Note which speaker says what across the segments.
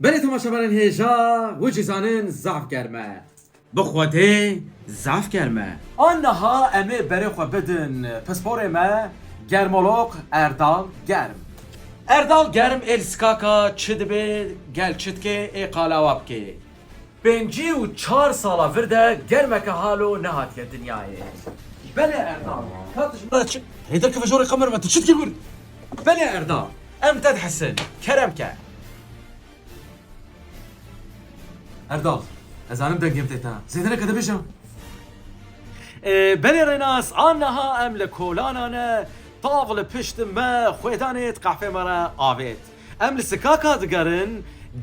Speaker 1: بله تماشاوران هێژا وجی زانن زاف گەرمە بخواتێ زاف گەرمە ئانەها ئەمێ بەرێخوا بدن پسپۆرێ مە گەرمۆلۆق ئەرداڵ گەرم ئەرداڵ گەرم ئێلسکاکا چ دەبێ گەل چتکێ ئێ قالاوا بکێ پێنجی و چار ساڵا vردە گەرمەکە هالۆ نەهاتیە دنیایێ بەلێ ئەرداڵ هێدە کە ژۆڕی قەمەرمە تو چتکی ورد بەلێ ئەرداڵ ئەم تەد حەسن کەرەمکە ئەرداڵ ئەزانم دەنگێم تێتا زێدەنەکە دەبێژم بەلێ ڕێناس ئانەها ئەم لە کۆلانانە تاڤ لە پشتم مە خوێدانێت قەحفێمەرە ئاوێت ئەم لە سکاکا دگەرن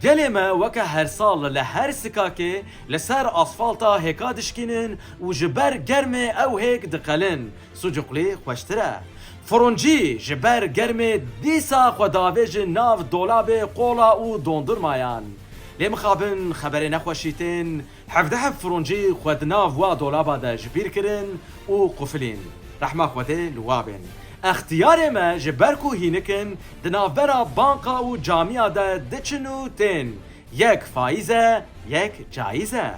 Speaker 1: gelême weke her sal li her sikakê li ser asfalta hêka dişkînin û ji ber germê ew hêk diqelin sucuqlê xweştir e Fironcî ji ber germê dîsa xwe davêjin nav dolabê qola û dondurmayan lê mixabin xeberê nexweşîtên hevdehep fironcî xwe di nav wa dolaba de ji bîr kirin û qufilîn rehma xwedê li wa bên اختیارê me ji ber ku hînikin di navbera banka û camiya de diçin û tên yek faiz e yek caiz e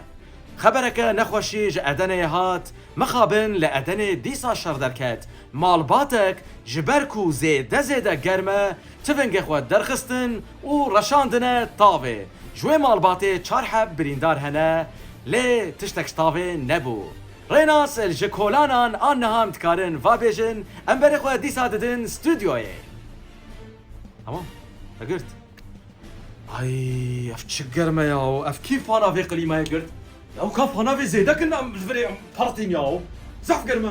Speaker 1: xebereke nexweşî ji Edenê hat mixabin li Edenê dîsa şer derket malbatek ji ber ku zêde zêde germ e tivingê xwe derxistin û reşandine tavê ji wê malbatê çar heb birîndar hene lê tiştek ji tavê nebû Rênas ji kolanan aniha em dikarin vabêjin em berê xwe dîsa didin stûdyoyê Tamam girt Ay ev çi germ e ya ev kî fana vê qilîmaya girt Ew ka fana vê zêde kin em ji virê partîn ya zaf germ e